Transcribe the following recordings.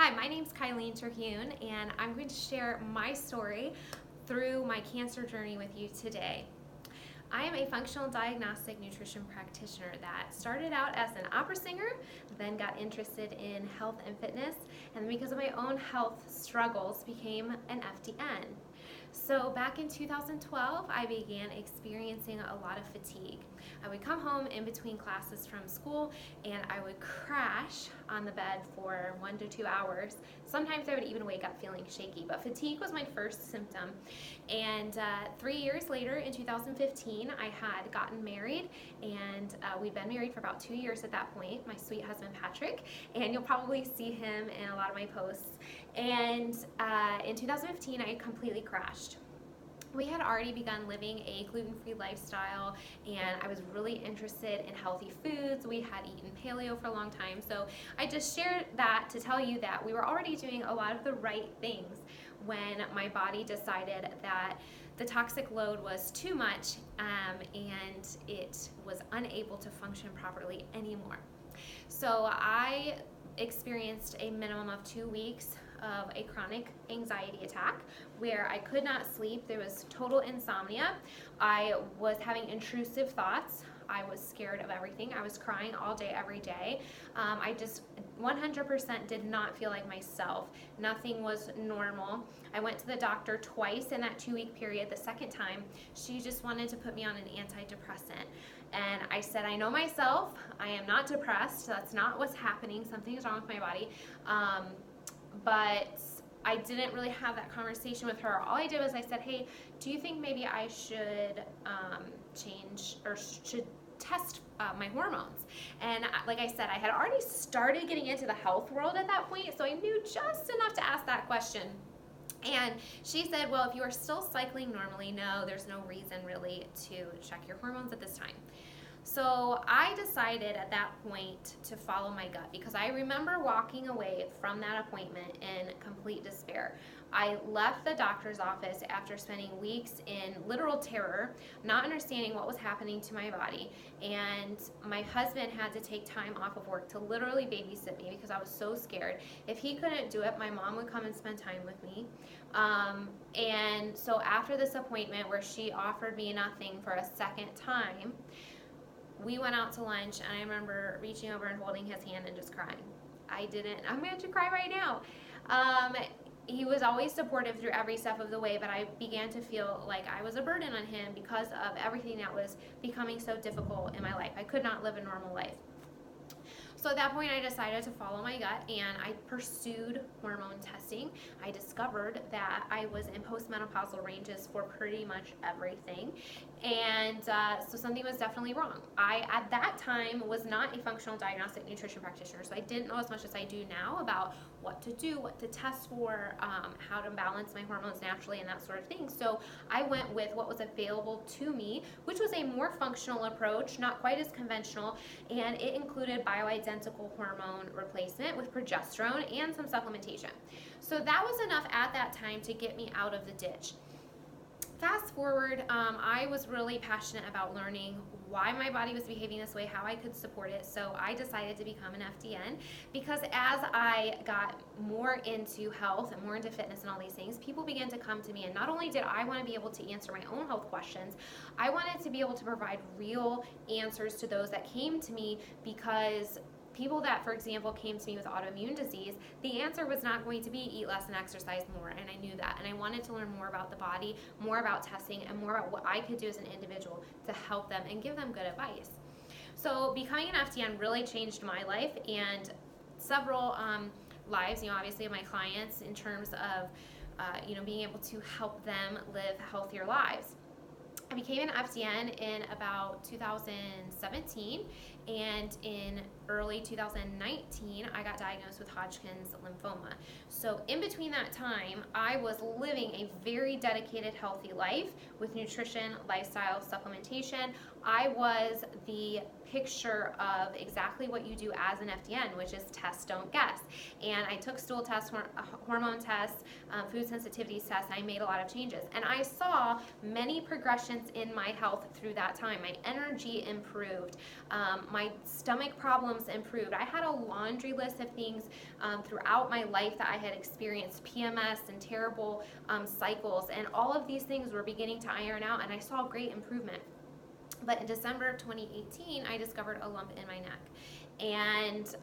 Hi, my name's Kylene Terhune, and I'm going to share my story through my cancer journey with you today. I am a functional diagnostic nutrition practitioner that started out as an opera singer, then got interested in health and fitness, and because of my own health struggles, became an FDN. So back in 2012, I began experiencing a lot of fatigue. I would come home in between classes from school and I would crash on the bed for 1 to 2 hours. Sometimes I would even wake up feeling shaky, but fatigue was my first symptom. And 3 years later, in 2015, I had gotten married, and we'd been married for about 2 years at that point, my sweet husband Patrick, and you'll probably see him in a lot of my posts. And in 2015, I completely crashed. We had already begun living a gluten-free lifestyle, and I was really interested in healthy foods. We had eaten paleo for a long time, so I just shared that to tell you that we were already doing a lot of the right things when my body decided that the toxic load was too much and it was unable to function properly anymore. So I experienced a minimum of 2 weeks of a chronic anxiety attack where I could not sleep. There was total insomnia. I was having intrusive thoughts. I was scared of everything. I was crying all day, every day. I just 100% did not feel like myself. Nothing was normal. I went to the doctor twice in that 2-week period. The second time, she just wanted to put me on an antidepressant. And I said, I know myself. I am not depressed. That's not what's happening. Something is wrong with my body. But I didn't really have that conversation with her. All I did was I said, hey, do you think maybe I should change or should test my hormones? And like I said, I had already started getting into the health world at that point, so I knew just enough to ask that question. And she said, well, if you are still cycling normally, no, there's no reason really to check your hormones at this time. So I decided at that point to follow my gut, because I remember walking away from that appointment in complete despair. I left the doctor's office after spending weeks in literal terror, not understanding what was happening to my body, and my husband had to take time off of work to literally babysit me because I was so scared. If he couldn't do it, my mom would come and spend time with me. And so after this appointment where she offered me nothing for a second time, we went out to lunch, and I remember reaching over and holding his hand and just crying. I'm going to cry right now. He was always supportive through every step of the way, but I began to feel like I was a burden on him because of everything that was becoming so difficult in my life. I could not live a normal life. So at that point, I decided to follow my gut, and I pursued hormone testing. I discovered that I was in postmenopausal ranges for pretty much everything, and so something was definitely wrong. I, at that time, was not a functional diagnostic nutrition practitioner, so I didn't know as much as I do now about what to do, what to test for, how to balance my hormones naturally, and that sort of thing. So I went with what was available to me, which was a more functional approach, not quite as conventional, and it included bioidentical hormone replacement with progesterone and some supplementation. So that was enough at that time to get me out of the ditch. Fast forward, I was really passionate about learning why my body was behaving this way, how I could support it. So I decided to become an FDN, because as I got more into health and more into fitness and all these things, people began to come to me, and not only did I want to be able to answer my own health questions, I wanted to be able to provide real answers to those that came to me, because people that, for example, came to me with autoimmune disease, the answer was not going to be eat less and exercise more, and I knew that. And I wanted to learn more about the body, more about testing, and more about what I could do as an individual to help them and give them good advice. So becoming an FDN really changed my life and several lives, obviously of my clients, in terms of being able to help them live healthier lives. I became an FDN in about 2017, and in early 2019, I got diagnosed with Hodgkins lymphoma. So in between that time, I was living a very dedicated, healthy life with nutrition, lifestyle, supplementation. I was the picture of exactly what you do as an FDN, which is test, don't guess. And I took stool tests, hormone tests, food sensitivities tests, and I made a lot of changes. And I saw many progressions in my health through that time. My energy improved, my stomach problems improved. I had a laundry list of things throughout my life that I had experienced, PMS and terrible cycles, and all of these things were beginning to iron out, and I saw great improvement. But in December of 2018, I discovered a lump in my neck, and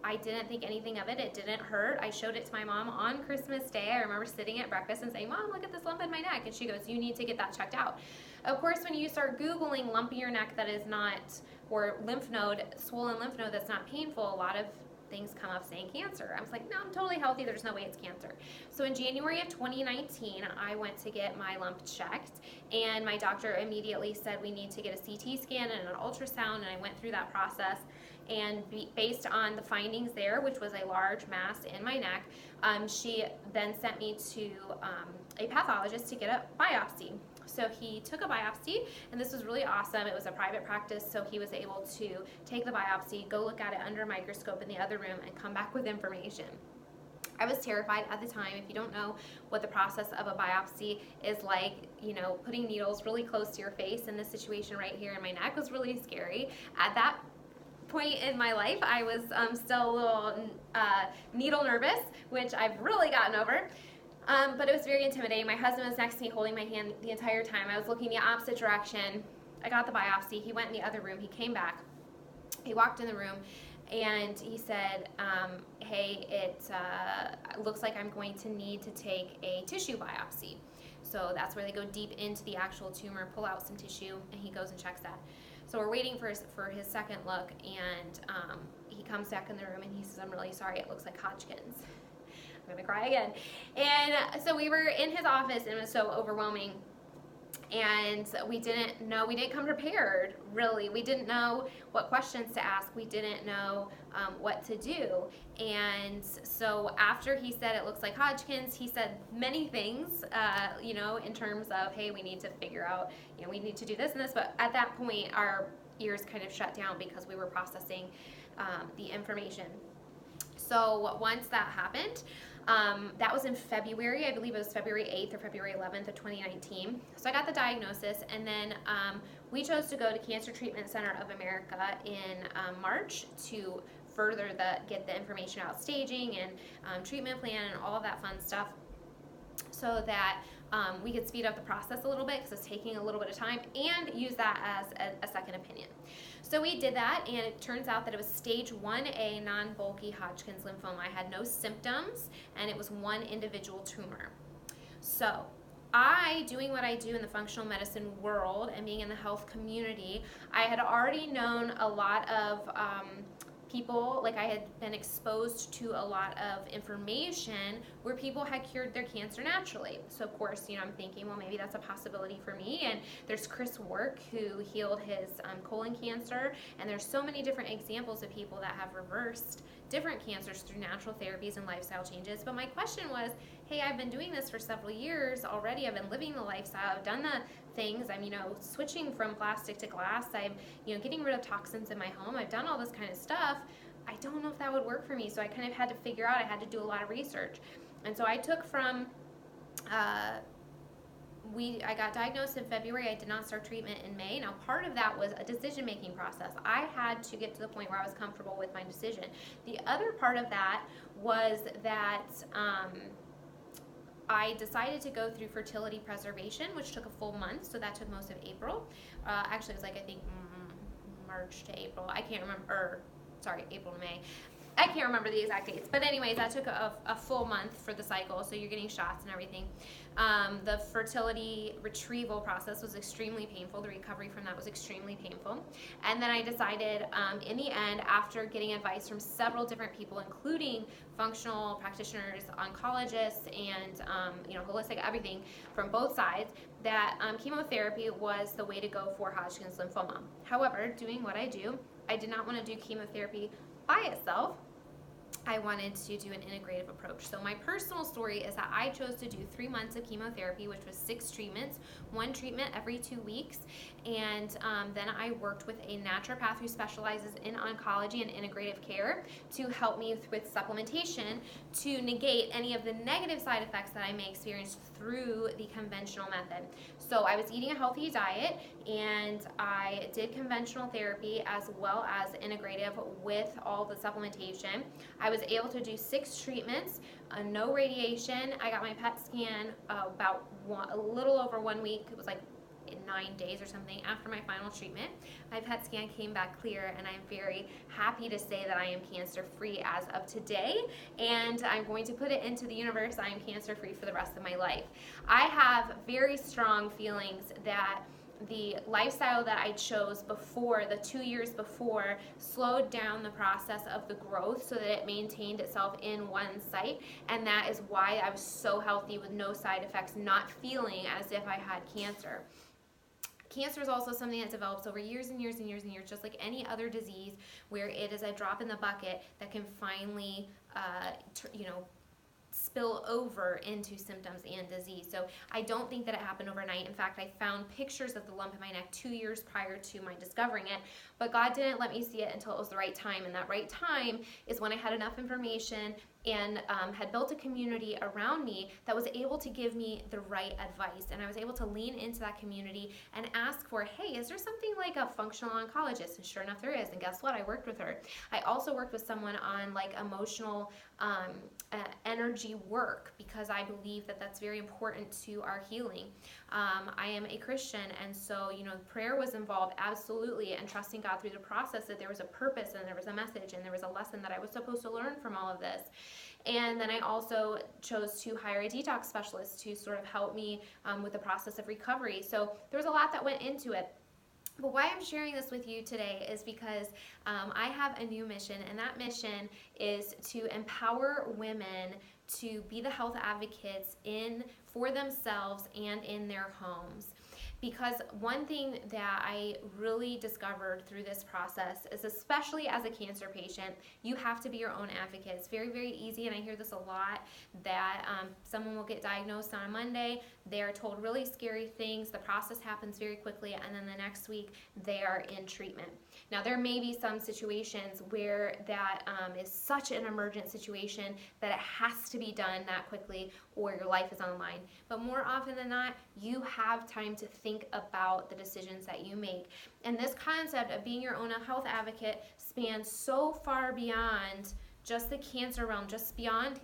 I didn't think anything of it. It didn't hurt. I showed it to my mom on Christmas Day. I remember sitting at breakfast and saying, "Mom, look at this lump in my neck," and she goes, "You need to get that checked out." Of course, when you start Googling lump in your neck that is not, or lymph node, swollen lymph node that's not painful, a lot of things come up saying cancer. I was like, no, I'm totally healthy. There's no way it's cancer. So in January of 2019, I went to get my lump checked, and my doctor immediately said we need to get a CT scan and an ultrasound, and I went through that process. And based on the findings there, which was a large mass in my neck, she then sent me to a pathologist to get a biopsy. So he took a biopsy, and this was really awesome. It was a private practice, so he was able to take the biopsy, go look at it under a microscope in the other room, and come back with information. I was terrified at the time. If you don't know what the process of a biopsy is like, you know, putting needles really close to your face, and this situation right here in my neck was really scary. At that point in my life, I was still a little needle nervous, which I've really gotten over. But it was very intimidating. My husband was next to me holding my hand the entire time. I was looking the opposite direction. I got the biopsy. He went in the other room. He came back. He walked in the room, and he said, hey, it looks like I'm going to need to take a tissue biopsy. So that's where they go deep into the actual tumor, pull out some tissue, and he goes and checks that. So we're waiting for his second look, and he comes back in the room, and he says, I'm really sorry, it looks like Hodgkins. I'm gonna cry again. And so we were in his office, and it was so overwhelming. And we didn't come prepared, really. We didn't know what questions to ask. We didn't know what to do. And so after he said it looks like Hodgkins, he said many things, you know, in terms of, hey, we need to figure out, you know, we need to do this and this. But at that point, our ears kind of shut down because we were processing the information. So once that happened, that was in February. I believe it was February 8th or February 11th of 2019. So I got the diagnosis, and then we chose to go to Cancer Treatment Center of America in March to further get the information out, staging and treatment plan and all of that fun stuff, so that we could speed up the process a little bit because it's taking a little bit of time, and use that as a second opinion. So we did that, and it turns out that it was stage 1A non-bulky Hodgkin's lymphoma. I had no symptoms, and it was one individual tumor. So doing what I do in the functional medicine world and being in the health community, I had already known a lot of people, like I had been exposed to a lot of information where people had cured their cancer naturally. So of course, you know, I'm thinking, well, maybe that's a possibility for me. And there's Chris Work, who healed his colon cancer, and there's so many different examples of people that have reversed different cancers through natural therapies and lifestyle changes. But my question was, hey, I've been doing this for several years already. I've been living the lifestyle. I've done the things. I'm, you know, switching from plastic to glass. I'm, you know, getting rid of toxins in my home. I've done all this kind of stuff. I don't know if that would work for me. So I kind of had to figure out, I had to do a lot of research. And so I took from, I got diagnosed in February. I did not start treatment in May. Now, part of that was a decision-making process. I had to get to the point where I was comfortable with my decision. The other part of that was that I decided to go through fertility preservation, which took a full month, so that took most of April. Actually, it was like, I think, March to April. I can't remember, April to May. I can't remember the exact dates. But anyways, that took a full month for the cycle, so you're getting shots and everything. The fertility retrieval process was extremely painful. The recovery from that was extremely painful. And then I decided, in the end, after getting advice from several different people, including functional practitioners, oncologists, and you know, holistic everything from both sides, that chemotherapy was the way to go for Hodgkin's lymphoma. However, doing what I do, I did not want to do chemotherapy by itself. I wanted to do an integrative approach. So my personal story is that I chose to do 3 months of chemotherapy, which was 6 treatments, 1 treatment every 2 weeks. And then I worked with a naturopath who specializes in oncology and integrative care to help me with supplementation to negate any of the negative side effects that I may experience through the conventional method. So I was eating a healthy diet, and I did conventional therapy as well as integrative with all the supplementation. I was able to do 6 treatments, no radiation. I got my PET scan a little over 1 week. It was like 9 days or something after my final treatment. My PET scan came back clear, and I'm very happy to say that I am cancer free as of today, and I'm going to put it into the universe. I am cancer free for the rest of my life. I have very strong feelings that the lifestyle that I chose before, the 2 years before, slowed down the process of the growth so that it maintained itself in one site, and that is why I was so healthy with no side effects, not feeling as if I had cancer. Cancer is also something that develops over years and years and years and years, just like any other disease, where it is a drop in the bucket that can finally, spill over into symptoms and disease. So I don't think that it happened overnight. In fact, I found pictures of the lump in my neck 2 years prior to my discovering it, but God didn't let me see it until it was the right time. And that right time is when I had enough information and had built a community around me that was able to give me the right advice. And I was able to lean into that community and ask for, hey, is there something like a functional oncologist? And sure enough, there is. And guess what? I worked with her. I also worked with someone on like emotional energy work, because I believe that that's very important to our healing. I am a Christian, and so, prayer was involved, absolutely, and trusting God through the process that there was a purpose and there was a message and there was a lesson that I was supposed to learn from all of this. And then I also chose to hire a detox specialist to sort of help me with the process of recovery. So there was a lot that went into it. But why I'm sharing this with you today is because I have a new mission, and that mission is to empower women to be the health advocates for themselves and in their homes. Because one thing that I really discovered through this process is, especially as a cancer patient, you have to be your own advocate. It's very, very easy, and I hear this a lot, that someone will get diagnosed on a Monday, they're told really scary things, the process happens very quickly, and then the next week they are in treatment. Now, there may be some situations where that is such an emergent situation that it has to be done that quickly, or your life is on the line. But more often than not, you have time to think about the decisions that you make. And this concept of being your own health advocate spans so far beyond just the cancer realm, just beyond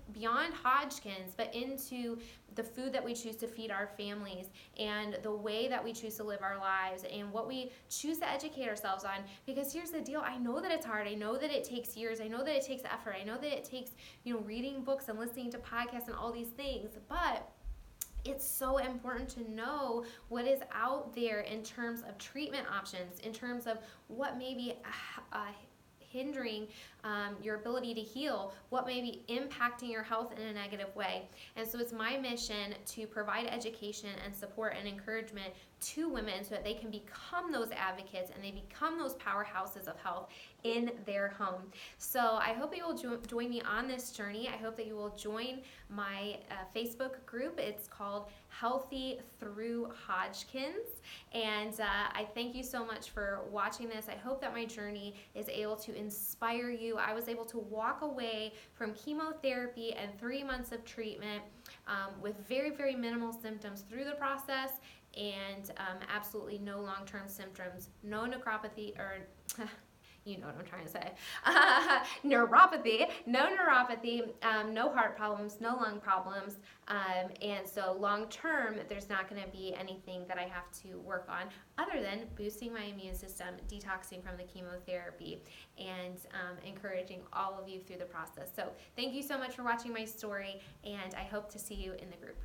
Hodgkins, but into the food that we choose to feed our families, and the way that we choose to live our lives, and what we choose to educate ourselves on. Because here's the deal, I know that it's hard, I know that it takes years, I know that it takes effort, I know that it takes, reading books and listening to podcasts and all these things, but it's so important to know what is out there in terms of treatment options, in terms of what may be hindering your ability to heal, what may be impacting your health in a negative way. And so it's my mission to provide education and support and encouragement to women so that they can become those advocates and they become those powerhouses of health in their home. So I hope that you will join me on this journey. I hope that you will join my Facebook group. It's called Healthy Through Hodgkins. And I thank you so much for watching this. I hope that my journey is able to inspire you. I was able to walk away from chemotherapy and 3 months of treatment with very, very minimal symptoms through the process, and absolutely no long-term symptoms, no necropathy, or you know what I'm trying to say, neuropathy, no heart problems, no lung problems, and so long-term, there's not going to be anything that I have to work on other than boosting my immune system, detoxing from the chemotherapy, and encouraging all of you through the process. So thank you so much for watching my story, and I hope to see you in the group.